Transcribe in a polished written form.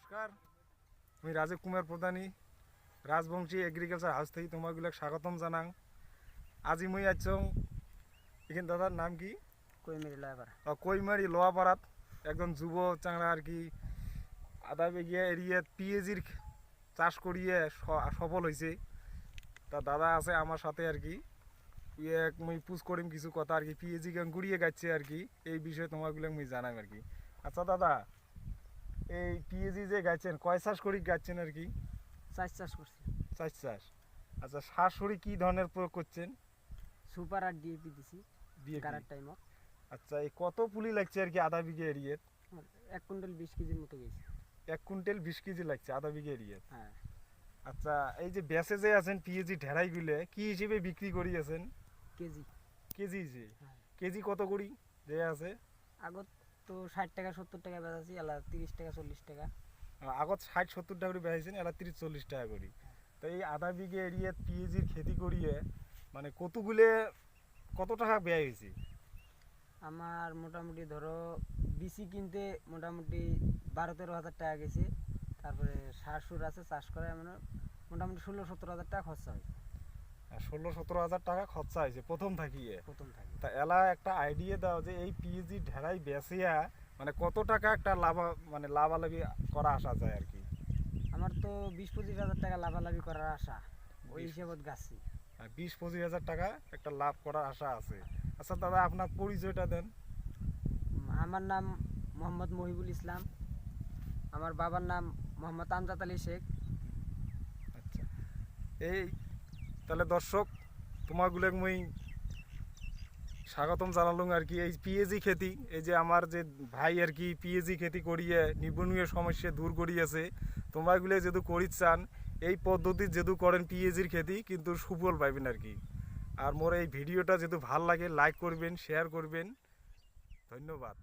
নমস্কার, আমি Rajib Kumar প্রধানী Rajbanshi agriculture house থেকে তোমাগুলো স্বাগতম জানাং। আজি মই আছং এখানে দাদার নাম কি? কৈমারি লোয়াপাড়াত একজন যুব চাংড়া আর কি আধা বিঘা এরিয়াত পিএজির চাষ করিয়ে সফল হয়েছে। তা দাদা আছে আমার সাথে আর কি মুই পুজ করিম কিছু কথা আর কি পিএজি গান গুড়িয়ে গাচ্ছে আর কি এই বিষয়ে তোমাগুলো মুই জানাম আর কি। আচ্ছা দাদা, এই পিএজি যে গাইছেন কয় চাষ করি গাইছেন আর কি? চাষ করছি। চাষ। আচ্ছা, শাশুড়ি কি ধরনের প্রয়োগ করছেন? সুপার আর ডিএপি দিছি কারার টাইমত। আচ্ছা, এই কত পুলি লাগছে আর কি আধা বিঘা এরিয়াত? 1 কুইন্টাল 20 কেজির মতো গেছে। 1 কুইন্টাল 20 কেজি লাগছে আধা বিঘা এরিয়াত। হ্যাঁ। আচ্ছা, এই যে বেচে যে আছেন পিএজি ঢেড়াইগুলো কি হিসেবে বিক্রি করি আছেন? কেজি। কেজি যে হ্যাঁ। কেজি কত করি যে আছে? আগত তো 60 টাকা 70 টাকা বেচাছি, এলা 30 টাকা 40 টাকা। আগত 60-70 টাকা করে বেচাইছেন, এলা 30-40 টাকা করি। তো এই আধা বিঘা এরিয়াত পিএজির খেতি করিয়ে মানে কত টাকা ব্যয় হয়েছে? আমার মোটামুটি ধরো বিসি কিনতে মোটামুটি 12-13 হাজার টাকা গেছে। তারপরে সার সুর আছে চাষ করে মানে মোটামুটি 16-17 হাজার টাকা খরচা হয়েছে। 16-17 হাজার টাকা খরচা হয়েছে প্রথম থাকিয়ে। থাকি। তা এলা একটা আইডিয়া দাও যে এই পিএজি ঢেড়াই বেচিয়া মানে কত টাকা একটা লাভালাভি করা আসা যায় আর কি? আমার তো 20-25 হাজার টাকা লাভালাভি করার আশা, ওই হিসাবত গাছি। 20-25 হাজার টাকা একটা লাভ করার আশা আছে। আচ্ছা দাদা, আপনার পরিচয়টা দেন। আমার নাম মোহাম্মদ মহিবুল ইসলাম, আমার বাবার নাম মোহাম্মদ আমজাদ আলী শেখ। আচ্ছা, এই তাহলে দর্শক তোমাগুলো মুই স্বাগতম জানালুম আর কি। এই পিএজি খেতি, এই যে আমার যে ভাই আর কি পিএজি খেতি করিয়ে নিবনুয় সমস্যা দূর করিয়েছে, তোমরাগুলো যেহেতু করিত চান এই পদ্ধতি যেহেতু করেন পিএজির খেতি কিন্তু সুফল পাইবেন আর কি। আর মোর এই ভিডিওটা যেহেতু ভাল লাগে লাইক করবেন, শেয়ার করবেন। ধন্যবাদ।